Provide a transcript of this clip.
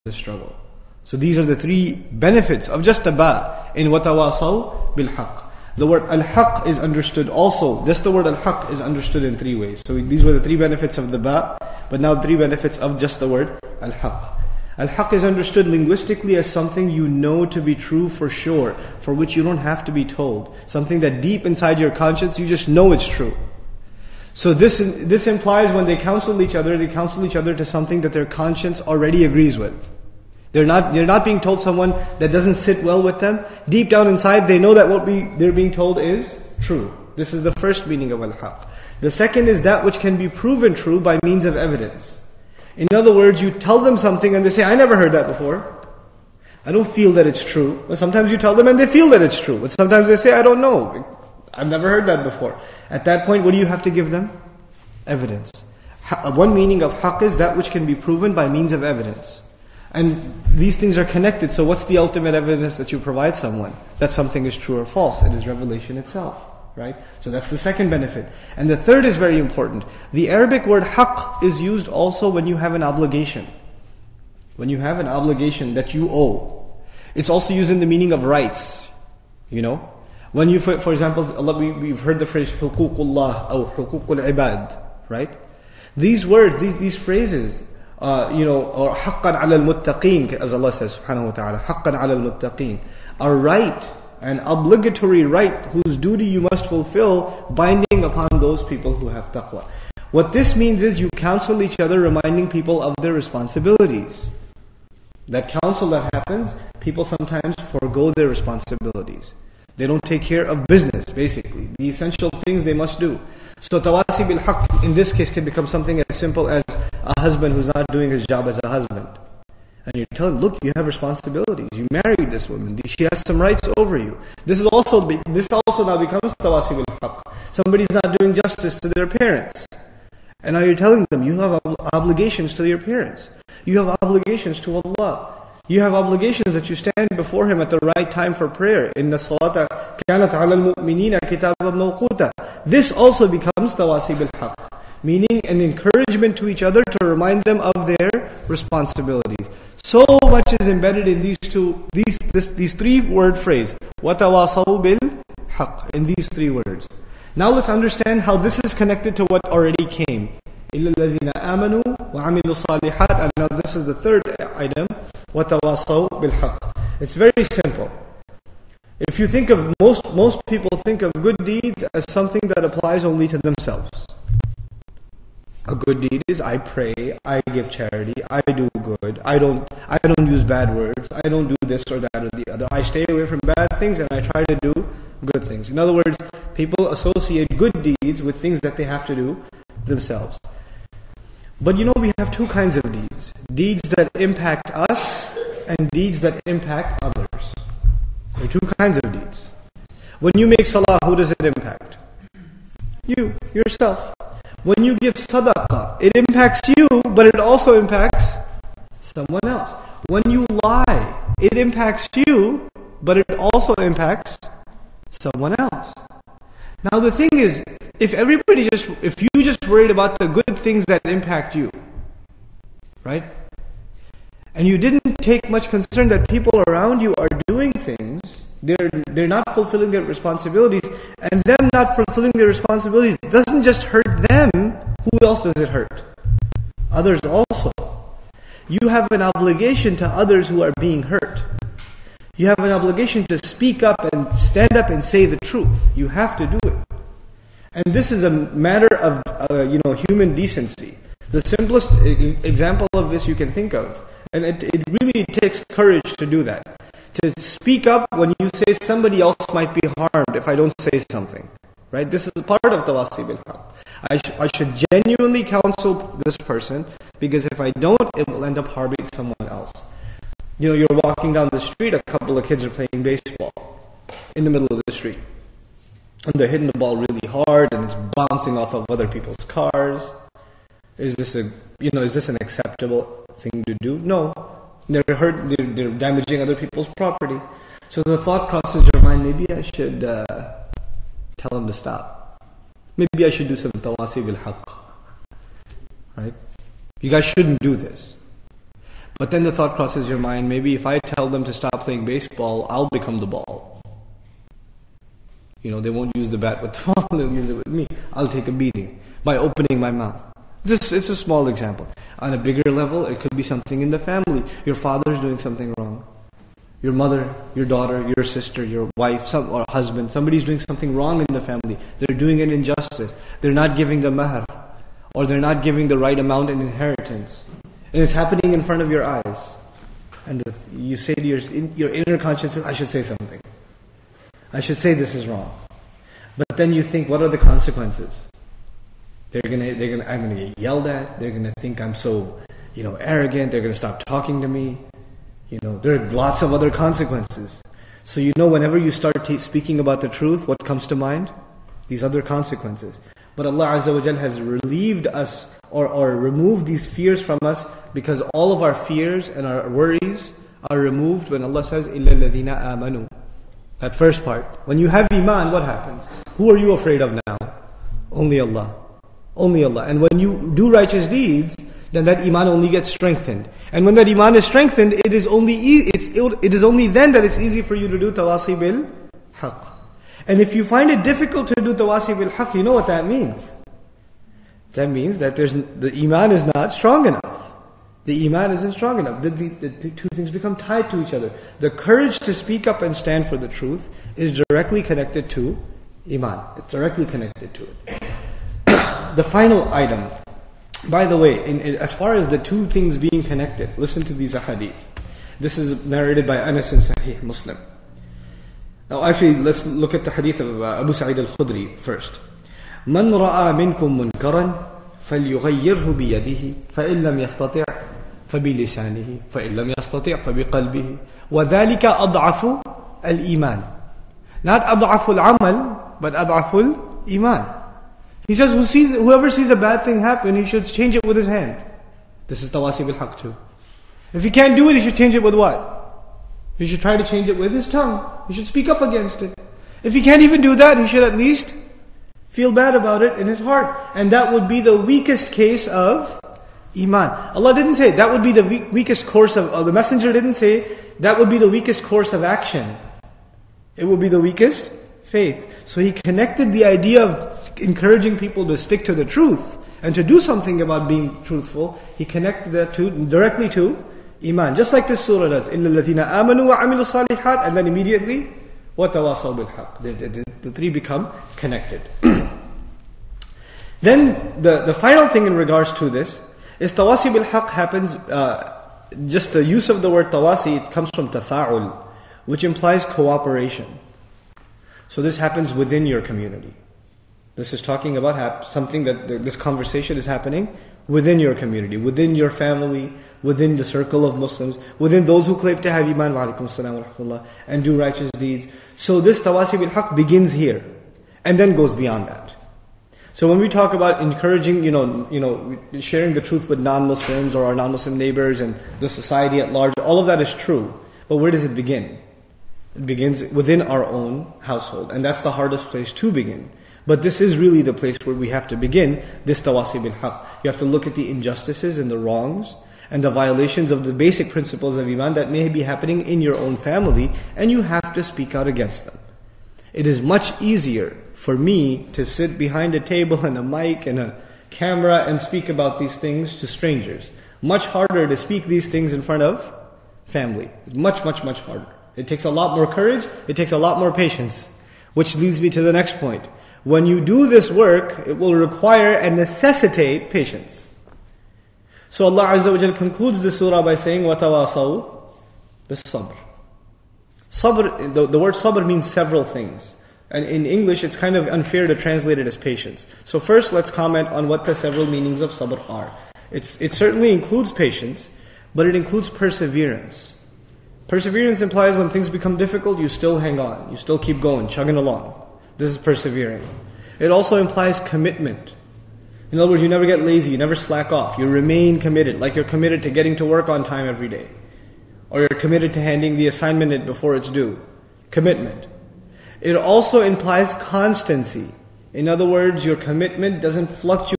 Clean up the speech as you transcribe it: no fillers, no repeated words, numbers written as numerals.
a struggle. So these are the three benefits of just the ba in وَتَوَاصَوْا بِالْحَقِّ. The word al-haq is understood also, just the word al-haq is understood in three ways. So these were the three benefits of the ba, but now three benefits of just the word al-haq. Al-haq is understood linguistically as something you know to be true for sure, for which you don't have to be told. Something that deep inside your conscience, you just know it's true. So this implies when they counsel each other to something that their conscience already agrees with. They're not being told someone that doesn't sit well with them. Deep down inside, they know that what they're being told is true. This is the first meaning of al-haq. The second is that which can be proven true by means of evidence. In other words, you tell them something and they say, I never heard that before. I don't feel that it's true. But sometimes you tell them and they feel that it's true. But sometimes they say, I don't know. I've never heard that before. At that point, what do you have to give them? Evidence. One meaning of haqq is that which can be proven by means of evidence. And these things are connected. So what's the ultimate evidence that you provide someone that something is true or false? It is revelation itself. Right? So that's the second benefit. And the third is very important. The Arabic word haqq is used also when you have an obligation. When you have an obligation that you owe. It's also used in the meaning of rights. You know? When you, for example, we've heard the phrase huququllah or huququl ibad. Right? These words, these phrases, or haqqan ala al-muttaqeen, as Allah says, subhanahu wa ta'ala, haqqan ala al-muttaqeen, are right, an obligatory right whose duty you must fulfill, binding upon those people who have taqwa. What this means is you counsel each other, reminding people of their responsibilities. That counsel that happens, people sometimes forego their responsibilities. They don't take care of business, basically. The essential things they must do. So tawasi bil haqq in this case can become something as simple as a husband who's not doing his job as a husband. And you tell him, look, you have responsibilities. You married this woman. She has some rights over you. This also now becomes tawasi bil haqq. Somebody's not doing justice to their parents. And now you're telling them, you have obligations to your parents. You have obligations to Allah. You have obligations that you stand before Him at the right time for prayer. Inna salata kanat ala al-mu'minina kitaban mawquta. This also becomes tawasi bil haqq, meaning an encouragement to each other to remind them of their responsibilities. So much is embedded in these three word phrase, وَتَوَاصَوْا بِالْحَقِّ, in these three words. Now let's understand how this is connected to what already came. إِلَّا الَّذِينَ آمَنُوا وَعَمِلُوا الصَّالِحَاتِ. And now this is the third item, وَتَوَاصَوْا بِالْحَقِّ. It's very simple. If you think of, most people think of good deeds as something that applies only to themselves. A good deed is I pray, I give charity, I do good, I don't use bad words, I don't do this or that or the other. I stay away from bad things and I try to do good things. In other words, people associate good deeds with things that they have to do themselves. But we have two kinds of deeds. Deeds that impact us and deeds that impact others. There are two kinds of deeds. When you make salah, who does it impact? You, yourself. When you give sadaqah, it impacts you, but it also impacts someone else. When you lie, it impacts you, but it also impacts someone else. Now the thing is, if you just worried about the good things that impact you, right? And you didn't take much concern that people around you are doing things, they're not fulfilling their responsibilities, and them not fulfilling their responsibilities doesn't just hurt them. Who else does it hurt? Others also. You have an obligation to others who are being hurt. You have an obligation to speak up and stand up and say the truth. You have to do it. And this is a matter of human decency. The simplest example of this you can think of. And it really takes courage to do that. To speak up when you say somebody else might be harmed if I don't say something. Right? This is part of tawasi bil haqq. I should genuinely counsel this person, because if I don't, it will end up harming someone else. You're walking down the street, a couple of kids are playing baseball in the middle of the street. And they're hitting the ball really hard and it's bouncing off of other people's cars. Is this an acceptable thing to do? No. They're damaging other people's property. So the thought crosses your mind, maybe I should tell them to stop. Maybe I should do some tawasi bil haqq. Right? You guys shouldn't do this. But then the thought crosses your mind, maybe if I tell them to stop playing baseball, I'll become the ball. They won't use the bat with the ball, they'll use it with me. I'll take a beating by opening my mouth. It's a small example. On a bigger level, it could be something in the family. Your father's doing something wrong. Your mother, your daughter, your sister, your wife, or husband, somebody's doing something wrong in the family. They're doing an injustice. They're not giving the mahar, or they're not giving the right amount in inheritance. And it's happening in front of your eyes. And you say to your inner consciousness, I should say something. I should say this is wrong. But then you think, what are the consequences? I'm gonna get yelled at. They're gonna think I'm so, arrogant. They're gonna stop talking to me. There are lots of other consequences. So whenever you start speaking about the truth, what comes to mind? These other consequences. But Allah Azza wa Jal has relieved us or removed these fears from us, because all of our fears and our worries are removed when Allah says, إِلَّا الَّذِينَ آمَنُوا. That first part. When you have iman, what happens? Who are you afraid of now? Only Allah. Only Allah. And when you do righteous deeds, then that iman only gets strengthened. And when that iman is strengthened, it is only then that it's easy for you to do tawasi bil haqq. And if you find it difficult to do tawasi bil haqq, you know what that means? That means that the iman is not strong enough. The iman isn't strong enough. The two things become tied to each other. The courage to speak up and stand for the truth is directly connected to iman. It's directly connected to it. The final item. By the way, as far as the two things being connected, listen to these ahadith. This is narrated by Anas in Sahih Muslim. Now actually, let's look at the hadith of Abu Sa'id al-Khudri first. مَنْ رَأَى مِنْكُمْ مُنْكَرًا فَلْيُغَيِّرْهُ بِيَدِهِ فَإِنْ لَمْ يَسْتَطِعْ فَبِلِسَانِهِ فَإِنْ لَمْ يَسْتَطِعْ فَبِقَلْبِهِ وَذَلِكَ أَضْعَفُ الْإِيمَانِ. Not أَضْعَفُ الْعَمَلِ, but أَضْعَفُ الْإِيمَانِ. He says, whoever sees a bad thing happen, he should change it with his hand. This is tawasi bil haqq too. If he can't do it, he should change it with what? He should try to change it with his tongue. He should speak up against it. If he can't even do that, he should at least feel bad about it in his heart. And that would be the weakest case of iman. Allah didn't say that would be the weakest course of the Messenger didn't say that would be the weakest course of action. It would be the weakest faith. So He connected the idea of encouraging people to stick to the truth and to do something about being truthful. He connected that directly to iman. Just like this surah does. إِلَّا الَّذِينَ آمَنُوا وَعَمِلُوا الصَّالِحَاتِ. And then immediately, وَتَوَاصَوْا بِالْحَقِّ. The three become connected. Then the final thing in regards to this is tawasi bil haqq happens, just the use of the word tawasi, it comes from tafa'ul, which implies cooperation. So this happens within your community. This is talking about something that this conversation is happening within your community, within your family, within the circle of Muslims, within those who claim to have iman, wa alaikum salam wa rahmatullah, and do righteous deeds. So this tawasi bil haqq begins here, and then goes beyond that. So when we talk about encouraging, sharing the truth with non-Muslims or our non-Muslim neighbors and the society at large, all of that is true. But where does it begin? It begins within our own household, and that's the hardest place to begin. But this is really the place where we have to begin this tawasi bil haqq. You have to look at the injustices and the wrongs and the violations of the basic principles of iman that may be happening in your own family, and you have to speak out against them. It is much easier for me to sit behind a table and a mic and a camera and speak about these things to strangers. Much harder to speak these things in front of family. It's much, much, much harder. It takes a lot more courage. It takes a lot more patience. Which leads me to the next point. When you do this work, it will require and necessitate patience. So Allah Azza wa Jal concludes the surah by saying, وَتَوَاصَوْا بِالصَّبْرِ. Sabr, the word sabr means several things. And in English, it's kind of unfair to translate it as patience. So first, let's comment on what the several meanings of sabr are. It certainly includes patience, but it includes perseverance. Perseverance implies when things become difficult, you still hang on. You still keep going, chugging along. This is persevering. It also implies commitment. In other words, you never get lazy, you never slack off. You remain committed, like you're committed to getting to work on time every day. Or you're committed to handing the assignment in before it's due. Commitment. It also implies constancy. In other words, your commitment doesn't fluctuate